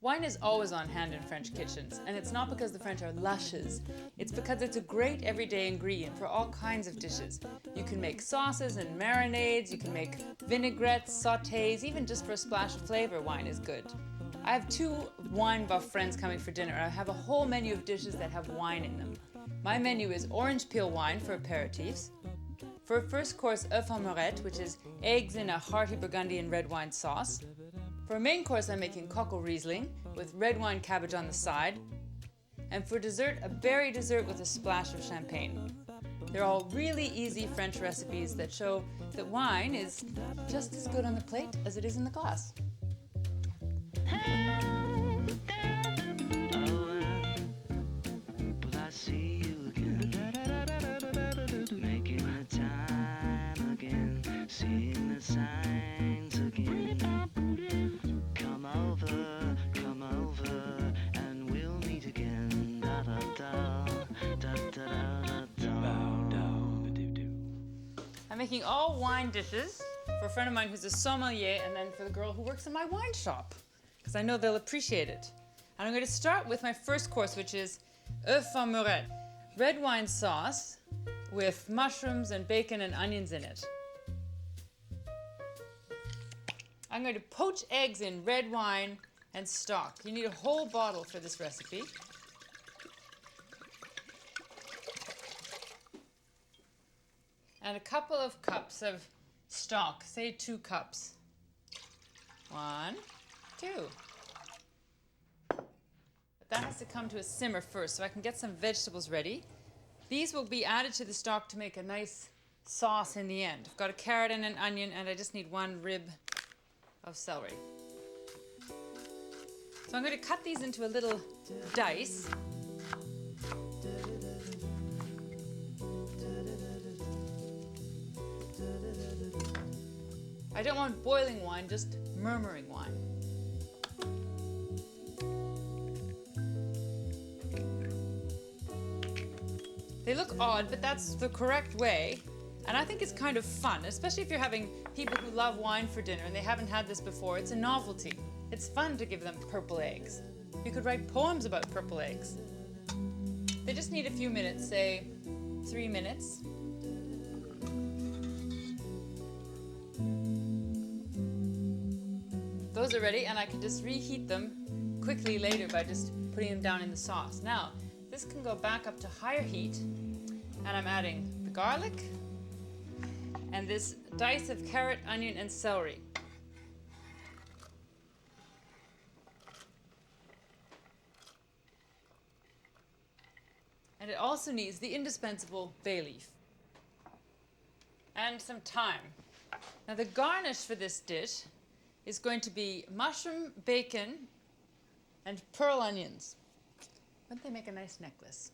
Wine is always on hand in French kitchens, and it's not because the French are lushes. It's because it's a great everyday ingredient for all kinds of dishes. You can make sauces and marinades, you can make vinaigrettes, sautés, even just for a splash of flavor, wine is good. I have two wine buff friends coming for dinner, and I have a whole menu of dishes that have wine in them. My menu is orange peel wine for aperitifs. For a first course, œuf en meurette, which is eggs in a hearty Burgundian red wine sauce. For a main course, I'm making cockle Riesling with red wine cabbage on the side. And for dessert, a berry dessert with a splash of champagne. They're all really easy French recipes that show that wine is just as good on the plate as it is in the glass. Seeing the signs again. Come over, and we'll meet again. Da da da, da da da da da. I'm making all wine dishes for a friend of mine who's a sommelier, and then for the girl who works in my wine shop, because I know they'll appreciate it. And I'm going to start with my first course, which is œuf en meurette, red wine sauce with mushrooms and bacon and onions in it. I'm going to poach eggs in red wine and stock. You need a whole bottle for this recipe. And a couple of cups of stock, say 2 cups. 1, 2. But that has to come to a simmer first, so I can get some vegetables ready. These will be added to the stock to make a nice sauce in the end. I've got a carrot and an onion, and I just need 1 rib of celery. So I'm going to cut these into a little dice. I don't want boiling wine, just murmuring wine. They look odd, but that's the correct way. And I think it's kind of fun, especially if you're having people who love wine for dinner and they haven't had this before. It's a novelty. It's fun to give them purple eggs. You could write poems about purple eggs. They just need a few minutes, say 3 minutes. Those are ready, and I can just reheat them quickly later by just putting them down in the sauce. Now, this can go back up to higher heat, and I'm adding the garlic, and this dice of carrot, onion, and celery. And it also needs the indispensable bay leaf. And some thyme. Now the garnish for this dish is going to be mushroom, bacon, and pearl onions. Wouldn't they make a nice necklace?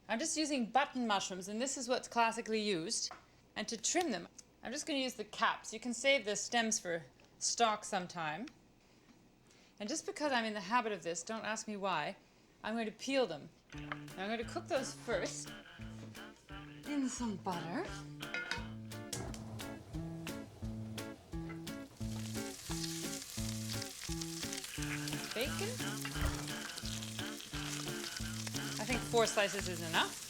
I'm just using button mushrooms, and this is what's classically used. And to trim them, I'm just going to use the caps. You can save the stems for stock sometime. And just because I'm in the habit of this, don't ask me why, I'm going to peel them. Now I'm going to cook those first in some butter. Bacon. I think 4 slices is enough.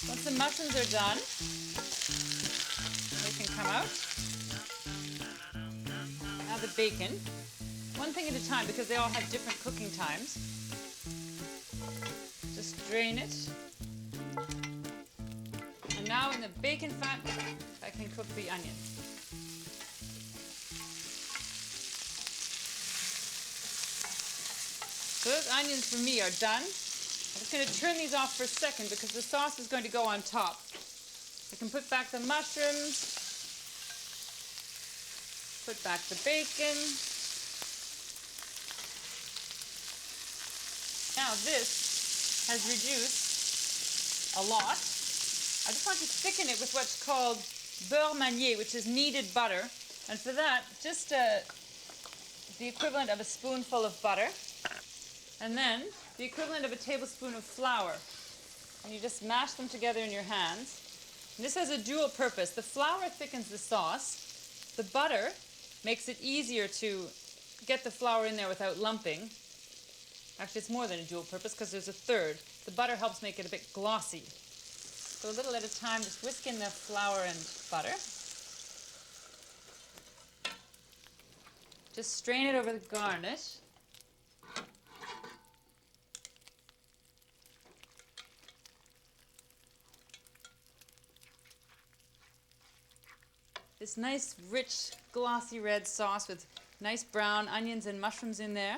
Once the mushrooms are done, they can come out. Now the bacon. One thing at a time because they all have different cooking times. Just drain it. And now in the bacon fat, I can cook the onion. So those onions for me are done. I'm just going to turn these off for a second because the sauce is going to go on top. I can put back the mushrooms, put back the bacon. Now this has reduced a lot. I just want to thicken it with what's called beurre manier, which is kneaded butter. And for that, just the equivalent of a spoonful of butter. And then the equivalent of a tablespoon of flour. And you just mash them together in your hands. And this has a dual purpose. The flour thickens the sauce, The butter makes it easier to get the flour in there without lumping. Actually, it's more than a dual purpose because there's a third. The butter helps make it a bit glossy. So a little at a time, just whisk in the flour and butter. Just strain it over the garnish. This nice, rich, glossy red sauce with nice brown onions and mushrooms in there.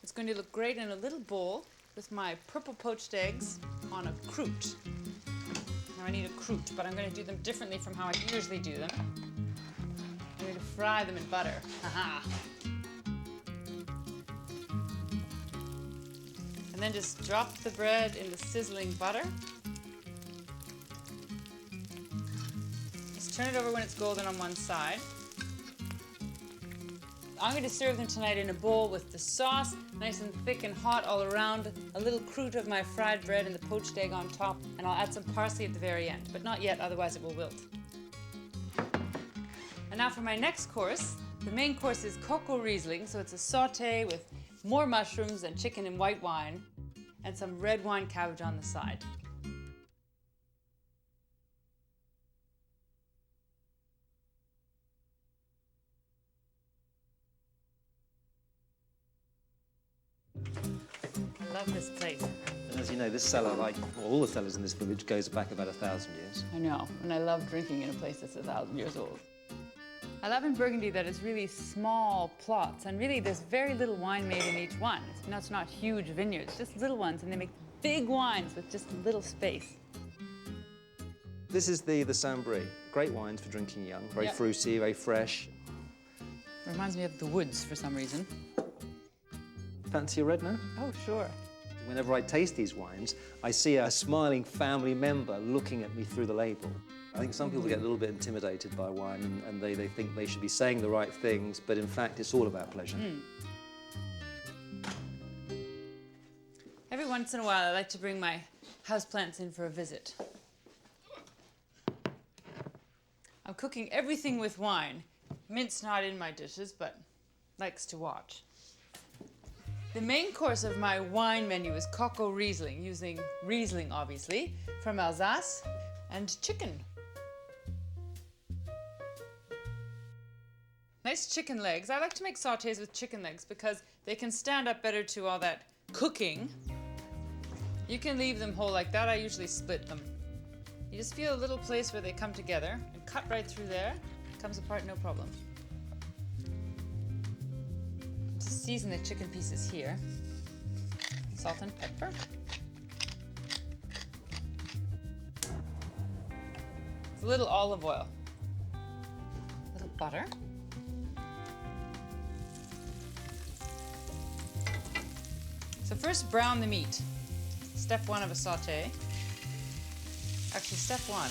It's going to look great in a little bowl with my purple poached eggs on a croûte. Now I need a croûte, but I'm going to do them differently from how I usually do them. I'm going to fry them in butter. Aha! And then just drop the bread in the sizzling butter. Just turn it over when it's golden on one side. I'm going to serve them tonight in a bowl with the sauce, nice and thick and hot all around, a little croûte of my fried bread and the poached egg on top, and I'll add some parsley at the very end, but not yet, otherwise it will wilt. And now for my next course. The main course is cocoa Riesling, so it's a sauté with more mushrooms and chicken and white wine, and some red wine cabbage on the side. I love this place. And as you know, this cellar, like all the cellars in this village, goes back about 1,000 years. I know, and I love drinking in a place that's 1,000 years old. I love in Burgundy that it's really small plots, and really there's very little wine made in each one. It's not huge vineyards, just little ones, and they make big wines with just a little space. This is the Saint-Brie. Great wines for drinking young, very Yep. fruity, very fresh. Reminds me of the woods for some reason. Fancy a red now? Oh, sure. Whenever I taste these wines, I see a smiling family member looking at me through the label. I think some people get a little bit intimidated by wine and they think they should be saying the right things, but in fact, it's all about pleasure. Every once in a while, I like to bring my houseplants in for a visit. I'm cooking everything with wine. Mint's not in my dishes, but likes to watch. The main course of my wine menu is cocoa Riesling, using Riesling, obviously, from Alsace, and chicken. Nice chicken legs. I like to make sautés with chicken legs because they can stand up better to all that cooking. You can leave them whole like that. I usually split them. You just feel a little place where they come together and cut right through there. Comes apart, no problem. Just season the chicken pieces here. Salt and pepper. A little olive oil. A little butter. So first brown the meat. Step one of a sauté. Actually, step one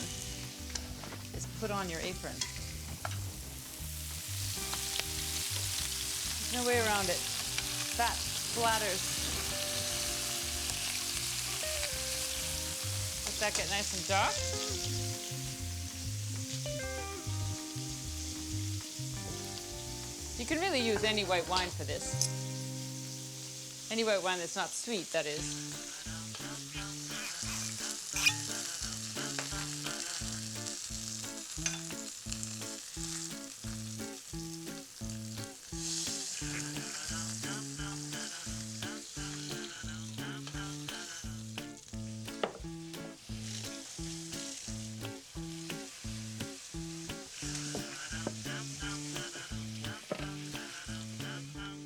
is put on your apron. There's no way around it. Fat splatters. Let that get nice and dark. You can really use any white wine for this. Any white wine that's not sweet, that is.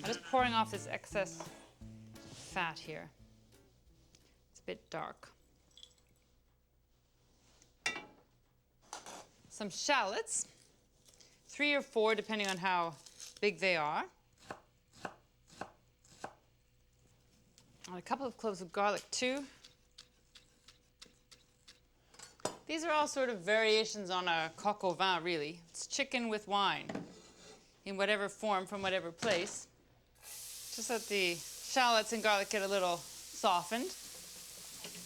I'm just pouring off this excess fat here. It's a bit dark. Some shallots, 3 or 4 depending on how big they are. And a couple of cloves of garlic too. These are all sort of variations on a coq au vin, really. It's chicken with wine in whatever form from whatever place. Just let the shallots and garlic get a little softened,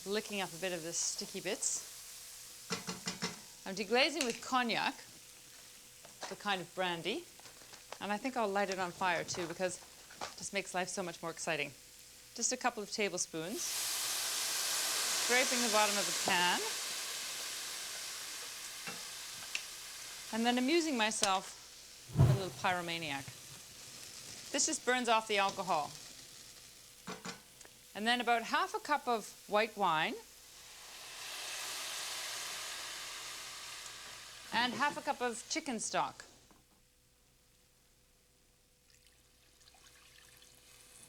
licking up a bit of the sticky bits. I'm deglazing with cognac. the kind of brandy. And I think I'll light it on fire too because it just makes life so much more exciting. Just a couple of tablespoons. Scraping the bottom of the pan. And then amusing myself with a little pyromaniac. This just burns off the alcohol. And then about half a cup of white wine. And half a cup of chicken stock.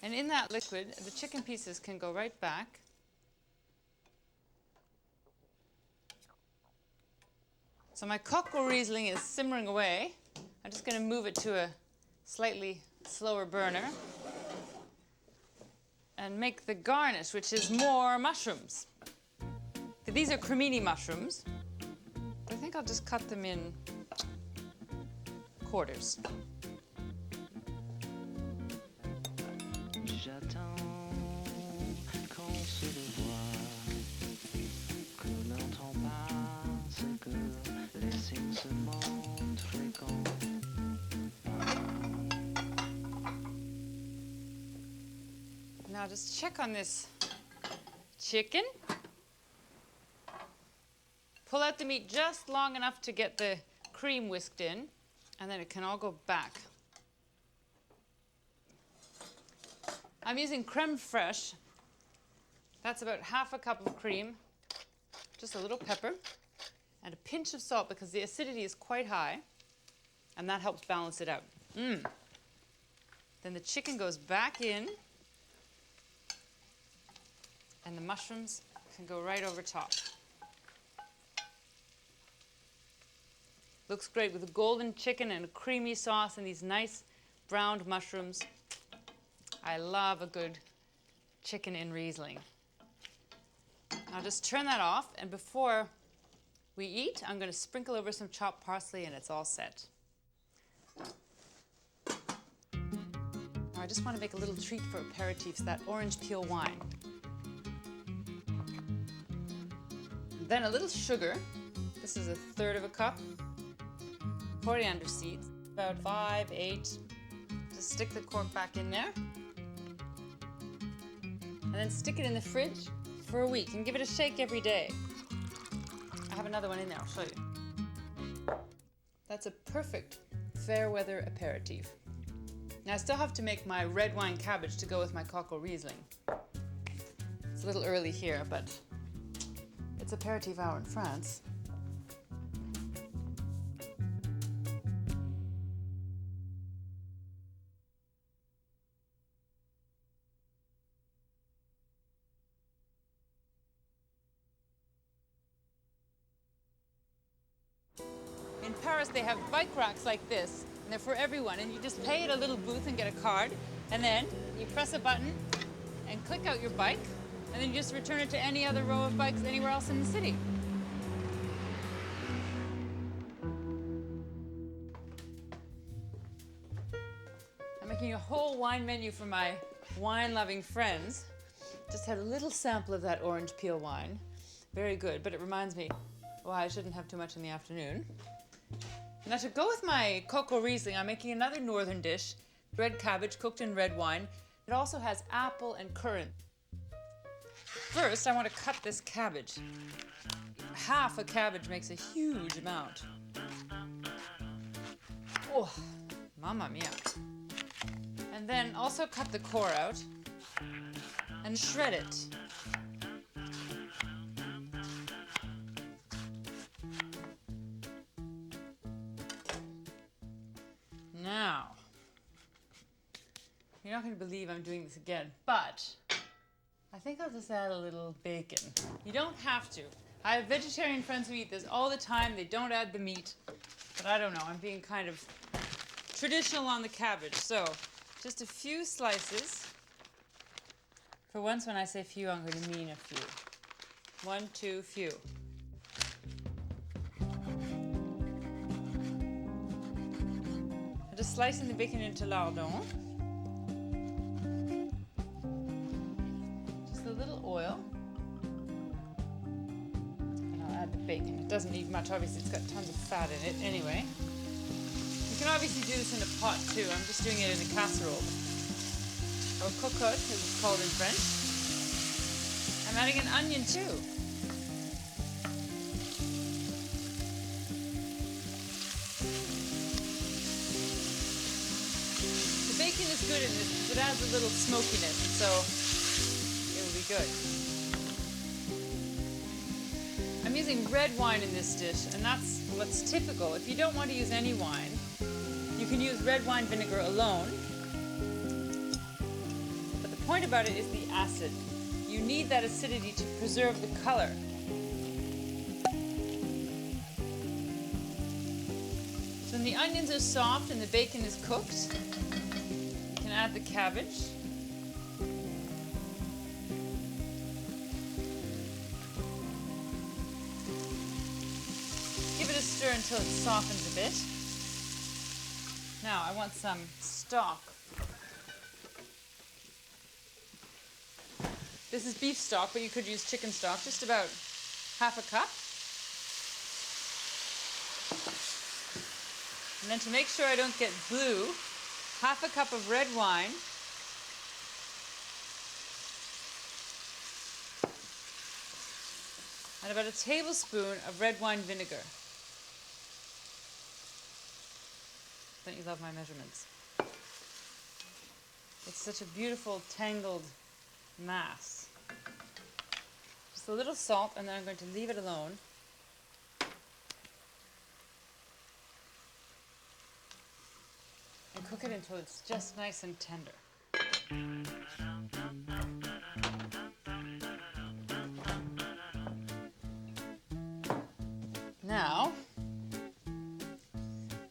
And in that liquid, the chicken pieces can go right back. So my cocktail Riesling is simmering away. I'm just going to move it to a slightly slower burner and make the garnish, which is more mushrooms. These are cremini mushrooms. I think I'll just cut them in quarters. J'attends qu'on se revoie, que l'on passe, que les signes se montrent fréquents. Now just check on this chicken. Pull out the meat just long enough to get the cream whisked in, and then it can all go back. I'm using creme fraiche. That's about half a cup of cream, just a little pepper, and a pinch of salt because the acidity is quite high, and that helps balance it out. Then the chicken goes back in, and the mushrooms can go right over top. Looks great with a golden chicken and a creamy sauce and these nice browned mushrooms. I love a good chicken in Riesling. I'll just turn that off, and before we eat, I'm going to sprinkle over some chopped parsley and it's all set. Now I just want to make a little treat for aperitifs, that orange peel wine. And then a little sugar. This is 1/3 of a cup. Coriander seeds, about 5, 8. Just stick the cork back in there. And then stick it in the fridge for a week and give it a shake every day. I have another one in there, I'll show you. That's a perfect fair weather aperitif. Now I still have to make my red wine cabbage to go with my cocktail Riesling. It's a little early here, but it's aperitif hour in France. In Paris, they have bike racks like this, and they're for everyone, and you just pay at a little booth and get a card, and then you press a button and click out your bike, and then you just return it to any other row of bikes anywhere else in the city. I'm making a whole wine menu for my wine-loving friends. Just had a little sample of that orange peel wine. Very good, but it reminds me why I shouldn't have too much in the afternoon. Now to go with my cocktail Riesling, I'm making another northern dish, red cabbage cooked in red wine. It also has apple and currant. First, I want to cut this cabbage. Half a cabbage makes a huge amount. Oh, mamma mia. And then also cut the core out and shred it. Now, you're not going to believe I'm doing this again, but I think I'll just add a little bacon. You don't have to. I have vegetarian friends who eat this all the time. They don't add the meat, but I don't know. I'm being kind of traditional on the cabbage. So, just a few slices. For once, when I say few, I'm going to mean a few. 1, 2, few. Just slicing the bacon into lardons. Just a little oil. And I'll add the bacon. It doesn't need much, obviously it's got tons of fat in it anyway. can obviously do this in a pot too. I'm just doing it in a casserole. Or cocotte, as it's called in French. I'm adding an onion too. The bacon is good in this because it adds a little smokiness, so it will be good. I'm using red wine in this dish, and that's what's typical. If you don't want to use any wine, you can use red wine vinegar alone. But the point about it is the acid. You need that acidity to preserve the color. So when the onions are soft and the bacon is cooked, you can add the cabbage. Give it a stir until it softens a bit. Now I want some stock. This is beef stock, but you could use chicken stock, just about half a cup. And then to make sure I don't get blue, half a cup of red wine. And about a tablespoon of red wine vinegar. Don't you love my measurements? It's such a beautiful tangled mass. Just a little salt, and then I'm going to leave it alone. And cook it until it's just nice and tender. Now,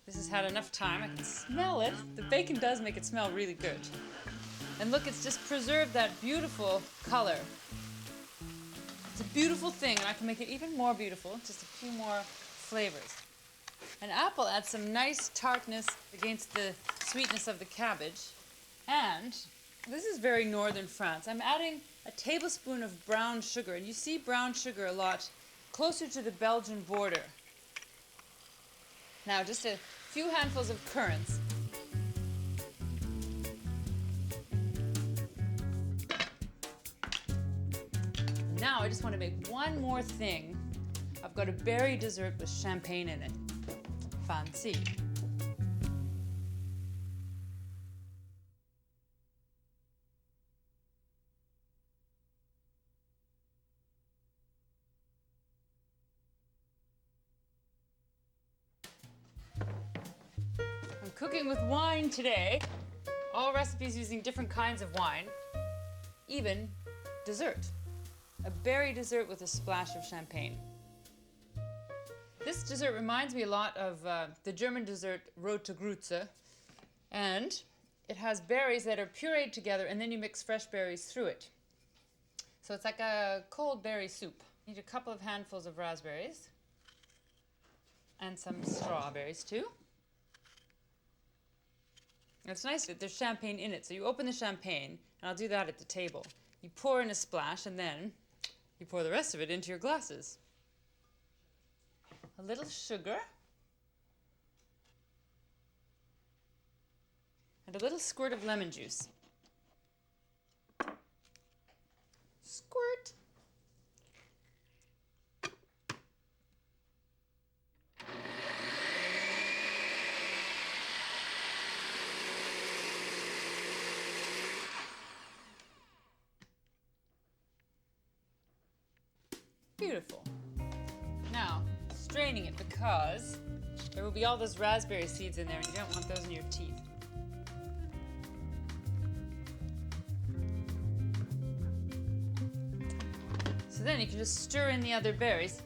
this has had enough time. I can smell it. The bacon does make it smell really good. And look, it's just preserved that beautiful color. It's a beautiful thing, and I can make it even more beautiful, just a few more flavors. An apple adds some nice tartness against the sweetness of the cabbage. And this is very northern France. I'm adding a tablespoon of brown sugar, and you see brown sugar a lot closer to the Belgian border. Now, just a few handfuls of currants. Now I just want to make one more thing. I've got a berry dessert with champagne in it. Fancy. I'm cooking with wine today. All recipes using different kinds of wine. Even dessert. A berry dessert with a splash of champagne. This dessert reminds me a lot of the German dessert Rote Grütze, and it has berries that are pureed together, and then you mix fresh berries through it. So it's like a cold berry soup. You need a couple of handfuls of raspberries and some strawberries too. And it's nice that there's champagne in it, so you open the champagne, and I'll do that at the table. You pour in a splash, and then you pour the rest of it into your glasses. A little sugar. And a little squirt of lemon juice. Squirt. Beautiful. Now, straining it because there will be all those raspberry seeds in there and you don't want those in your teeth. So then you can just stir in the other berries.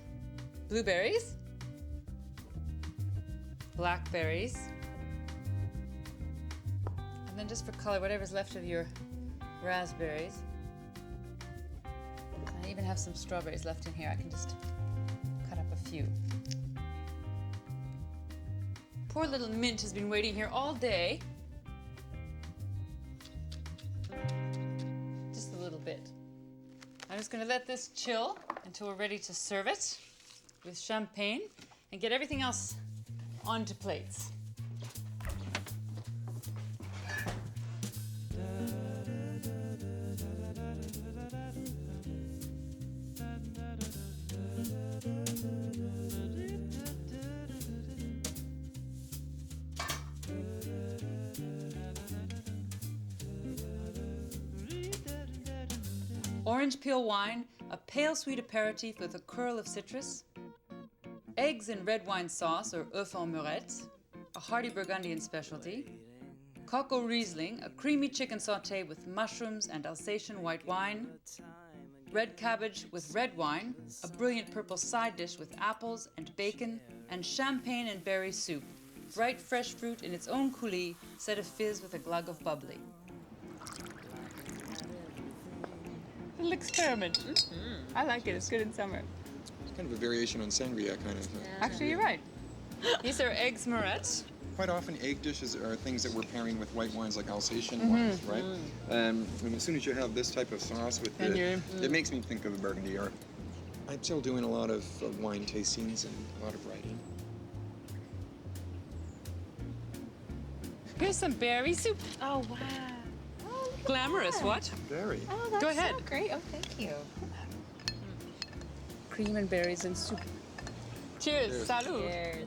Blueberries, blackberries, and then just for color, whatever's left of your raspberries. I even have some strawberries left in here. I can just cut up a few. Poor little mint has been waiting here all day. Just a little bit. I'm just going to let this chill until we're ready to serve it with champagne and get everything else onto plates. Orange peel wine, a pale sweet aperitif with a curl of citrus. Eggs in red wine sauce or œuf en meurette, a hearty Burgundian specialty. Coco Riesling, a creamy chicken sauté with mushrooms and Alsatian white wine. Red Cabbage with red wine, a brilliant purple side dish with apples and bacon. And champagne and berry soup, bright fresh fruit in its own coulis, set of fizz with a glug of bubbly. Little experiment. I like it. It's good in summer. It's kind of a variation on sangria, kind of. Actually, you're right. These are eggs meurette. Quite often, egg dishes are things that we're pairing with white wines like Alsatian wines, right? And as soon as you have this type of sauce with it, it makes me think of the Burgundy art. I'm still doing a lot of wine tastings and a lot of writing. Here's some berry soup. Oh, wow. Oh, Glamorous, what? Very. Oh, that's Go ahead. so great. Oh, thank you. Cream and berries and soup. Cheers. Cheers. Salut. Cheers.